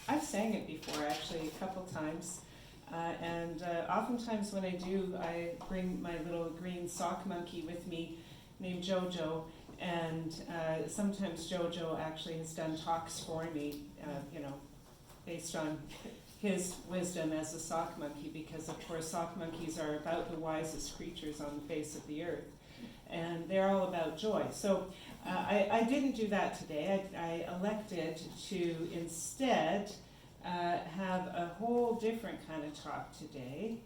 I've sang it before, actually, a couple times. And oftentimes when I do, I bring my little green sock monkey with me named Jojo. And sometimes Jojo actually has done talks for me, based on his wisdom as a sock monkey, because of course sock monkeys are about the wisest creatures on the face of the earth. And they're all about joy. So I didn't do that today. I elected to instead have a whole different kind of talk today.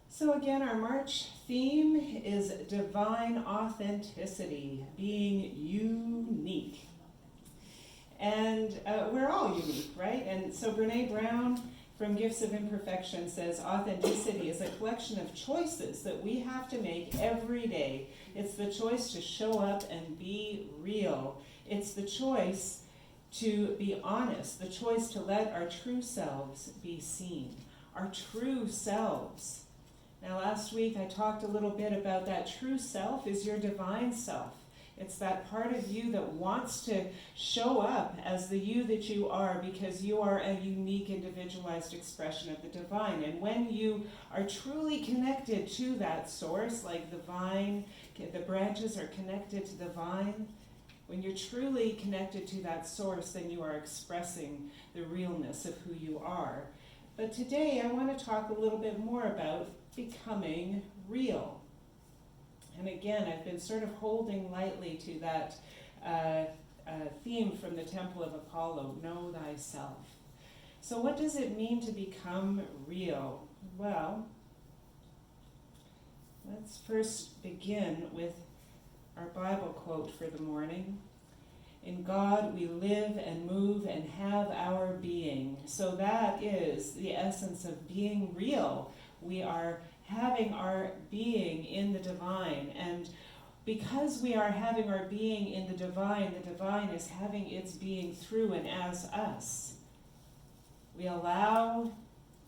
So again, our March theme is divine authenticity, being unique. And we're all unique, right? And so Brene Brown from Gifts of Imperfection says authenticity is a collection of choices that we have to make every day. It's the choice to show up and be real. It's the choice to be honest, the choice to let our true selves be seen. Our true selves. Now last week I talked a little bit about that true self is your divine self. It's that part of you that wants to show up as the you that you are, because you are a unique, individualized expression of the divine. And when you are truly connected to that source, like the vine, the branches are connected to the vine, when you're truly connected to that source, then you are expressing the realness of who you are. But today I want to talk a little bit more about becoming real. And again, I've been sort of holding lightly to that theme from the Temple of Apollo, know thyself. So what does it mean to become real? Well, let's first begin with our Bible quote for the morning. In God we live and move and have our being. So that is the essence of being real. We are having our being in the divine. And because we are having our being in the divine is having its being through and as us. We allow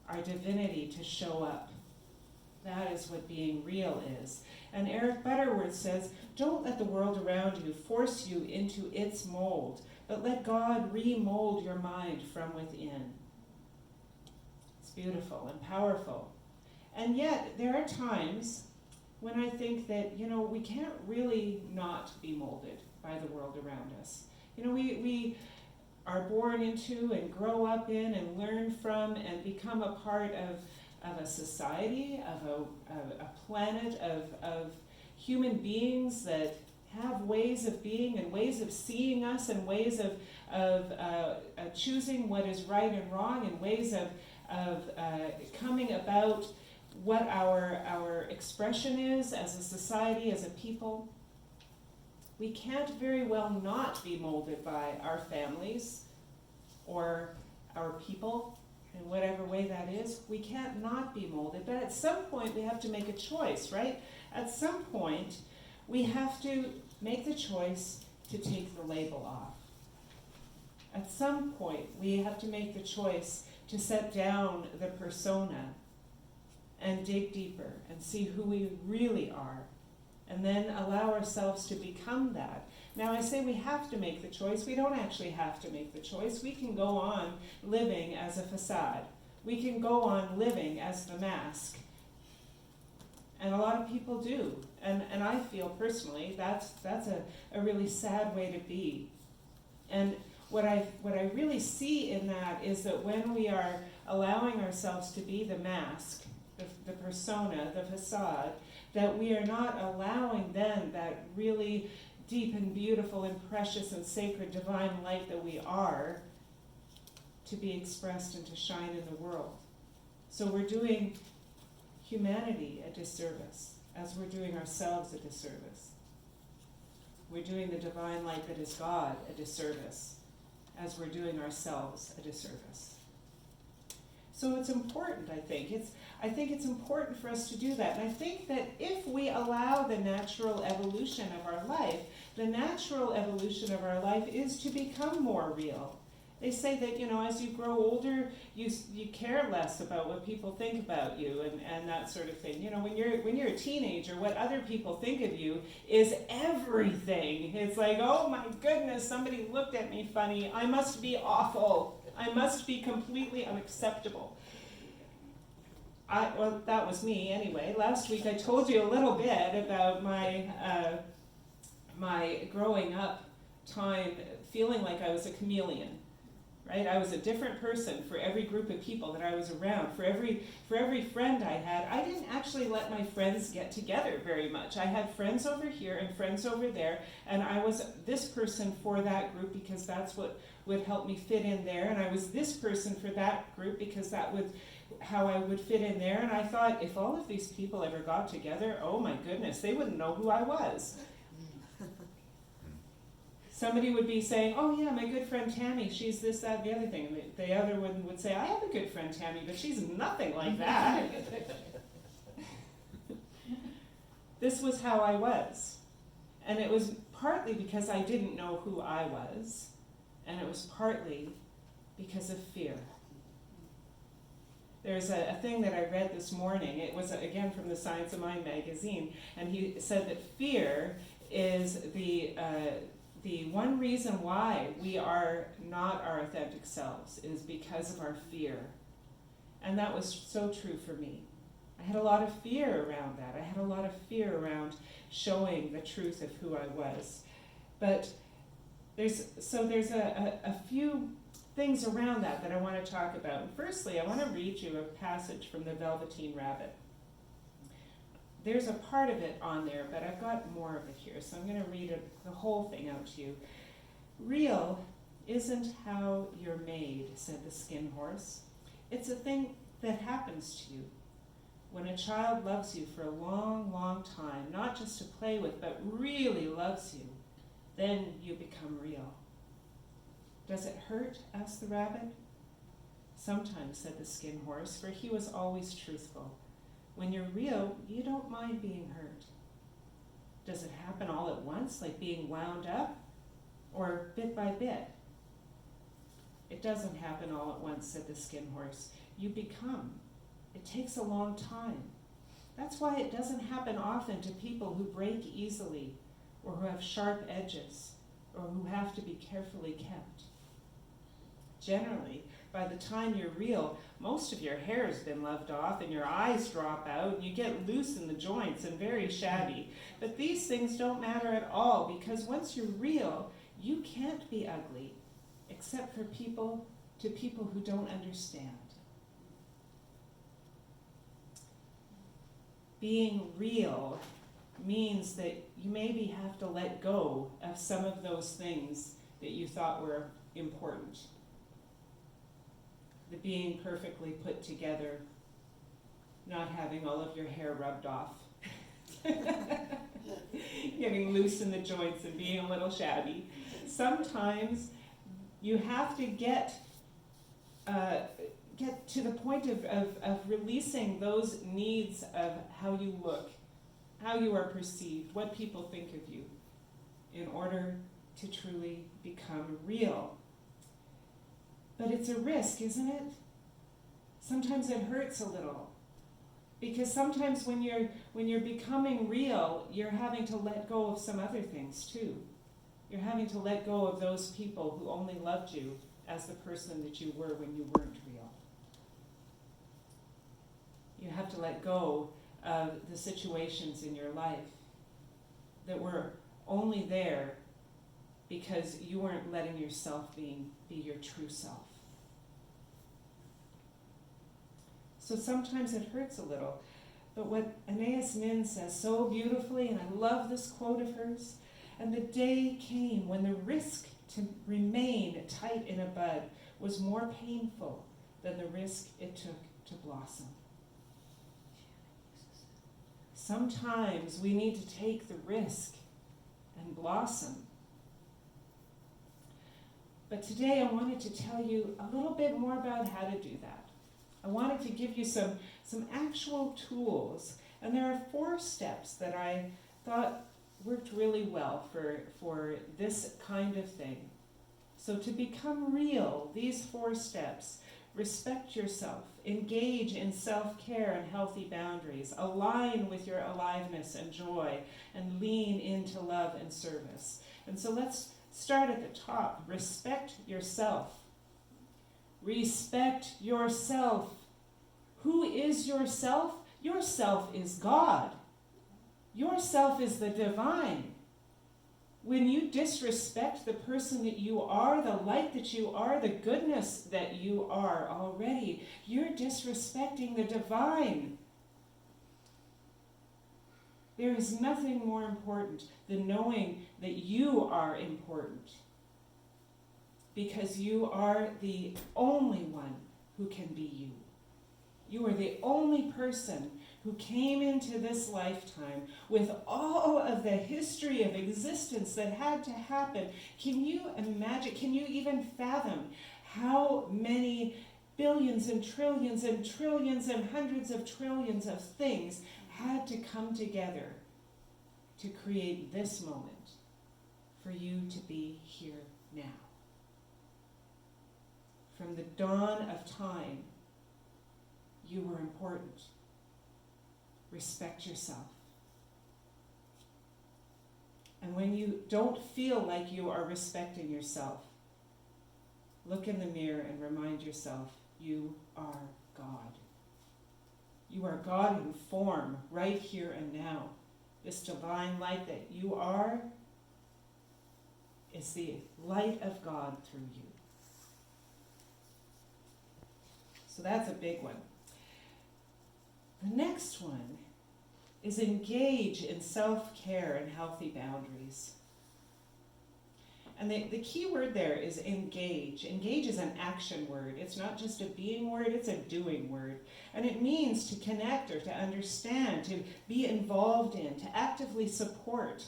our divinity to show up. That is what being real is. And Eric Butterworth says, don't let the world around you force you into its mold, but let God remold your mind from within. It's beautiful and powerful. And yet, there are times when I think that, we can't really not be molded by the world around us. We are born into and grow up in and learn from and become a part of a society, of a planet, of human beings that have ways of being and ways of seeing us and ways of choosing what is right and wrong and ways of coming about what our expression is as a society, as a people. We can't very well not be molded by our families or our people in whatever way that is. We can't not be molded, but at some point we have to make a choice, right? At some point we have to make the choice to take the label off. At some point we have to make the choice to set down the persona and dig deeper and see who we really are, and then allow ourselves to become that. Now I say we have to make the choice. We don't actually have to make the choice. We can go on living as a facade. We can go on living as the mask. And a lot of people do. And I feel personally that's a really sad way to be. And what I really see in that is that when we are allowing ourselves to be the mask, the persona, the facade, that we are not allowing then that really deep and beautiful and precious and sacred divine light that we are to be expressed and to shine in the world. So we're doing humanity a disservice as we're doing ourselves a disservice. We're doing the divine light that is God a disservice as we're doing ourselves a disservice. So it's important, I think. I think it's important for us to do that. And I think that if we allow the natural evolution of our life, the natural evolution of our life is to become more real. They say that, as you grow older, you care less about what people think about you and that sort of thing. When you're a teenager, what other people think of you is everything. It's like, oh my goodness, somebody looked at me funny. I must be awful. I must be completely unacceptable. Well, that was me anyway. Last week I told you a little bit about my growing up time feeling like I was a chameleon. Right? I was a different person for every group of people that I was around. For every friend I had, I didn't actually let my friends get together very much. I had friends over here and friends over there, and I was this person for that group because that's what would help me fit in there, and I was this person for that group because that would how I would fit in there. And I thought, if all of these people ever got together, oh my goodness, they wouldn't know who I was. Somebody would be saying, oh yeah, my good friend Tammy, she's this, that, the other thing. The other one would say, I have a good friend Tammy, but she's nothing like that. This was how I was. And it was partly because I didn't know who I was, and it was partly because of fear. There's a thing that I read this morning. It was, again, from the Science of Mind magazine, and he said that fear is the one reason why we are not our authentic selves is because of our fear. And that was so true for me. I had a lot of fear around that. I had a lot of fear around showing the truth of who I was. But there's a few things around that I want to talk about. And firstly, I want to read you a passage from the Velveteen Rabbit. There's a part of it on there, but I've got more of it here, so I'm going to read the whole thing out to you. Real isn't how you're made, said the skin horse. It's a thing that happens to you. When a child loves you for a long, long time, not just to play with, but really loves you, then you become real. Does it hurt? Asked the rabbit. Sometimes, said the skin horse, for he was always truthful. When you're real, you don't mind being hurt. Does it happen all at once, like being wound up, or bit by bit? It doesn't happen all at once, said the skin horse. You become. It takes a long time. That's why it doesn't happen often to people who break easily, or who have sharp edges, or who have to be carefully kept. Generally, by the time you're real, most of your hair has been loved off and your eyes drop out and you get loose in the joints and very shabby. But these things don't matter at all because once you're real, you can't be ugly except for people who don't understand. Being real means that you maybe have to let go of some of those things that you thought were important. The being perfectly put together, not having all of your hair rubbed off, getting loose in the joints and being a little shabby. Sometimes you have to get to the point of releasing those needs of how you look, how you are perceived, what people think of you, in order to truly become real. But it's a risk, isn't it? Sometimes it hurts a little. Because sometimes when you're becoming real, you're having to let go of some other things too. You're having to let go of those people who only loved you as the person that you were when you weren't real. You have to let go of the situations in your life that were only there because you weren't letting yourself be your true self. So sometimes it hurts a little. But what Anais Nin says so beautifully, and I love this quote of hers, and the day came when the risk to remain tight in a bud was more painful than the risk it took to blossom. Sometimes we need to take the risk and blossom. But today I wanted to tell you a little bit more about how to do that. I wanted to give you some actual tools, and there are 4 steps that I thought worked really well for this kind of thing. So to become real, these 4 steps: respect yourself, engage in self-care and healthy boundaries, align with your aliveness and joy, and lean into love and service. And so let's start at the top. Respect yourself. Respect yourself. Who is yourself? Yourself is God. Yourself is the divine. When you disrespect the person that you are, the light that you are, the goodness that you are already, you're disrespecting the divine. There is nothing more important than knowing that you are important, because you are the only one who can be you. You are the only person who came into this lifetime with all of the history of existence that had to happen. Can you imagine, can you even fathom how many billions and trillions and hundreds of trillions of things had to come together to create this moment for you to be here now? From the dawn of time, you were important. Respect yourself. And when you don't feel like you are respecting yourself, look in the mirror and remind yourself, you are God. You are God in form, right here and now. This divine light that you are is the light of God through you. So that's a big one. The next one is engage in self-care and healthy boundaries. And the key word there is engage. Engage is an action word. It's not just a being word, it's a doing word. And it means to connect or to understand, to be involved in, to actively support.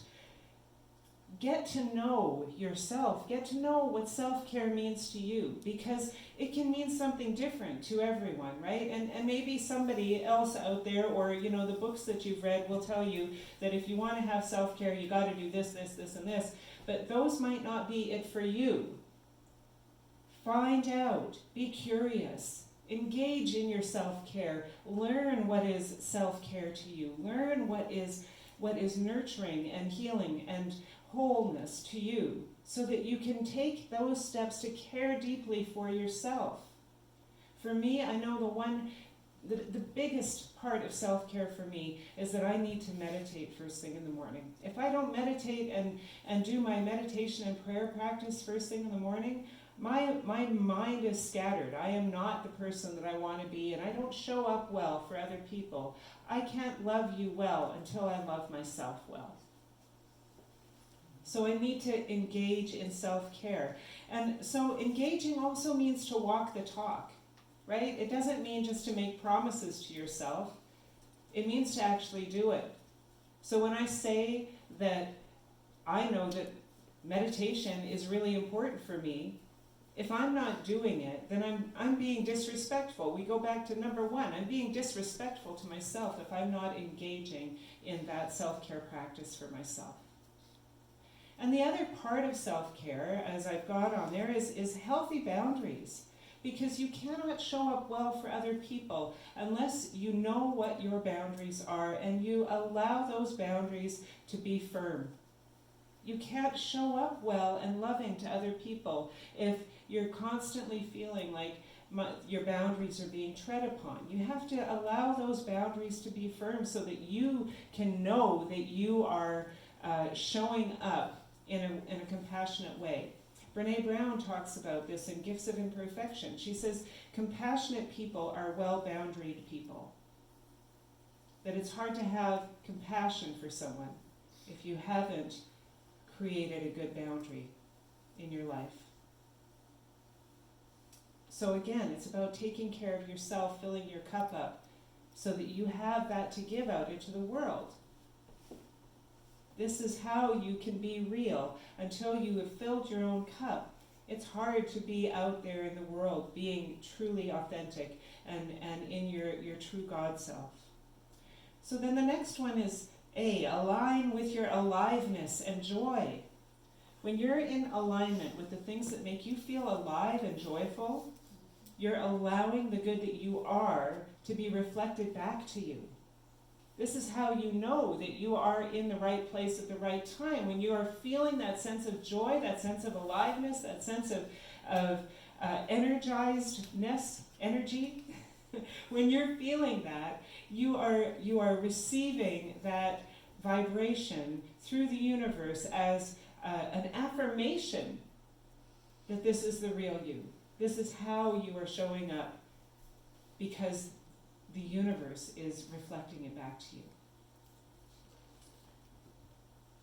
Get to know yourself. Get to know what self-care means to you, because it can mean something different to everyone, right? And maybe somebody else out there, or the books that you've read will tell you that if you want to have self-care, you got to do this, this, this, and this. But those might not be it for you. Find out. Be curious. Engage in your self-care. Learn what is self-care to you. Learn what is nurturing and healing and wholeness to you, so that you can take those steps to care deeply for yourself. For me, I know the biggest part of self-care for me is that I need to meditate first thing in the morning. If I don't meditate and do my meditation and prayer practice first thing in the morning, my mind is scattered. I am not the person that I want to be, and I don't show up well for other people. I can't love you well until I love myself well. So I need to engage in self-care. And so engaging also means to walk the talk, right? It doesn't mean just to make promises to yourself. It means to actually do it. So when I say that I know that meditation is really important for me, if I'm not doing it, then I'm being disrespectful. We go back to number 1. I'm being disrespectful to myself if I'm not engaging in that self-care practice for myself. And the other part of self-care, as I've got on there, is healthy boundaries. Because you cannot show up well for other people unless you know what your boundaries are and you allow those boundaries to be firm. You can't show up well and loving to other people if you're constantly feeling like your boundaries are being tread upon. You have to allow those boundaries to be firm so that you can know that you are showing up in a compassionate way. Brene Brown talks about this in Gifts of Imperfection. She says, compassionate people are well-boundaried people. That it's hard to have compassion for someone if you haven't created a good boundary in your life. So again, it's about taking care of yourself, filling your cup up, so that you have that to give out into the world. This is how you can be real. Until you have filled your own cup, it's hard to be out there in the world being truly authentic and in your true God self. So then the next one is A, align with your aliveness and joy. When you're in alignment with the things that make you feel alive and joyful, you're allowing the good that you are to be reflected back to you. This is how you know that you are in the right place at the right time. When you are feeling that sense of joy, that sense of aliveness, that sense of energizedness, energy, when you're feeling that, you are receiving that vibration through the universe as an affirmation that this is the real you. This is how you are showing up, because the universe is reflecting it back to you.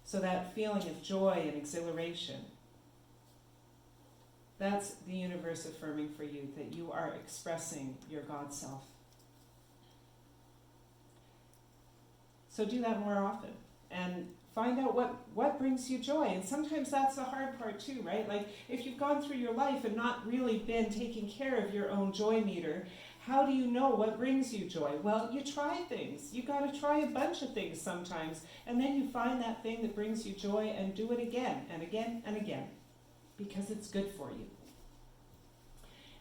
So that feeling of joy and exhilaration, that's the universe affirming for you that you are expressing your God self. So do that more often and find out what brings you joy. And sometimes that's the hard part too, right? Like if you've gone through your life and not really been taking care of your own joy meter, how do you know what brings you joy? Well, you try things. You got to try a bunch of things sometimes, and then you find that thing that brings you joy and do it again and again and again, because it's good for you.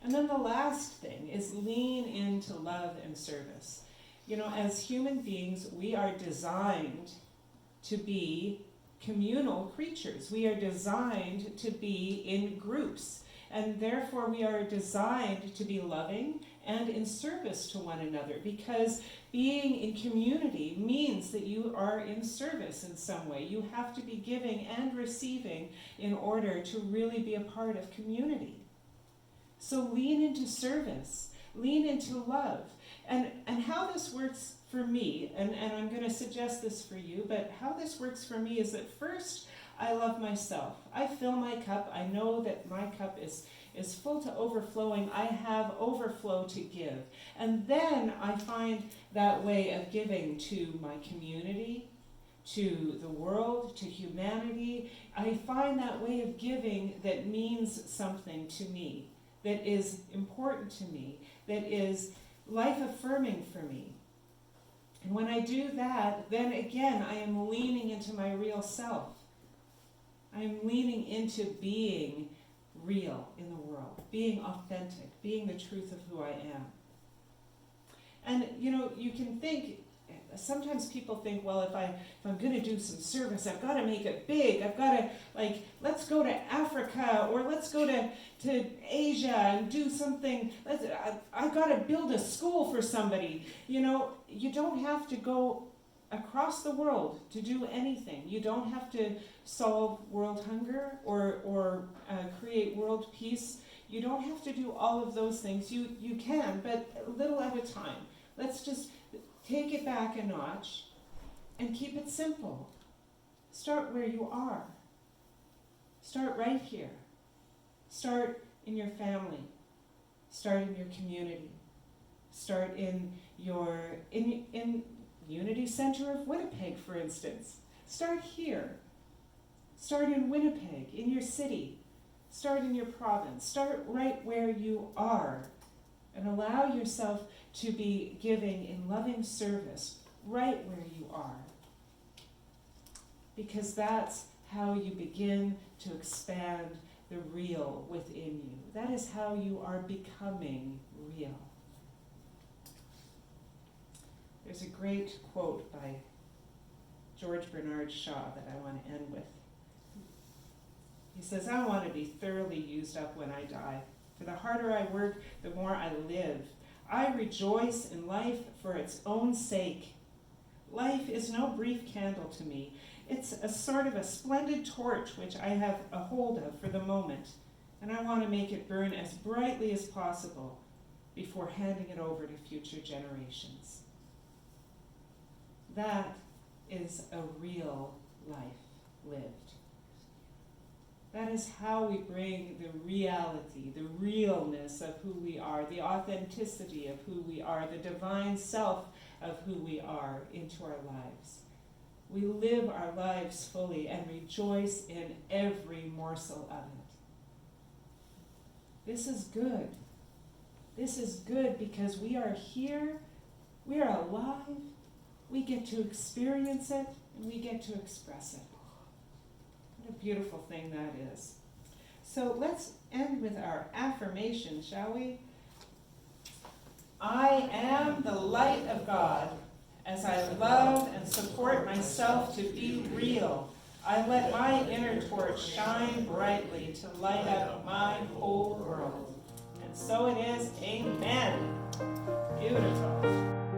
And then the last thing is lean into love and service. You know, as human beings, we are designed to be communal creatures. We are designed to be in groups, and therefore we are designed to be loving and in service to one another, because being in community means that you are in service in some way. You have to be giving and receiving in order to really be a part of community. So lean into service, lean into love. And how this works for me, and I'm going to suggest this for you, but how this works for me is that first, I love myself. I fill my cup. I know that my cup is full to overflowing. I have overflow to give. And then I find that way of giving to my community, to the world, to humanity. I find that way of giving that means something to me, that is important to me, that is life-affirming for me. And when I do that, then again, I am leaning into my real self. I am leaning into being real in the world, being authentic, being the truth of who I am. And you know, you can think, sometimes people think, well, if I'm going to do some service, I've got to make it big. I've got to, like, let's go to Africa, or let's go to Asia and do something. I've got to build a school for somebody. You know, you don't have to go across the world to do anything. You don't have to solve world hunger or create world peace. You don't have to do all of those things. You can, but a little at a time. Let's just take it back a notch and keep it simple. Start where you are. Start right here. Start in your family. Start in your community. Start in your in Unity Center of Winnipeg, for instance. Start here. Start in Winnipeg, in your city. Start in your province. Start right where you are, and allow yourself to be giving in loving service right where you are. Because that's how you begin to expand the real within you. That is how you are becoming real. There's a great quote by George Bernard Shaw that I want to end with. He says, "I want to be thoroughly used up when I die. For the harder I work, the more I live. I rejoice in life for its own sake. Life is no brief candle to me. It's a sort of a splendid torch which I have a hold of for the moment, and I want to make it burn as brightly as possible before handing it over to future generations." That is a real life lived. That is how we bring the reality, the realness of who we are, the authenticity of who we are, the divine self of who we are into our lives. We live our lives fully and rejoice in every morsel of it. This is good. This is good because we are here, we are alive, we get to experience it, and we get to express it. What a beautiful thing that is. So let's end with our affirmation, shall we? I am the light of God. As I love and support myself to be real, I let my inner torch shine brightly to light up my whole world. And so it is. Amen. Beautiful.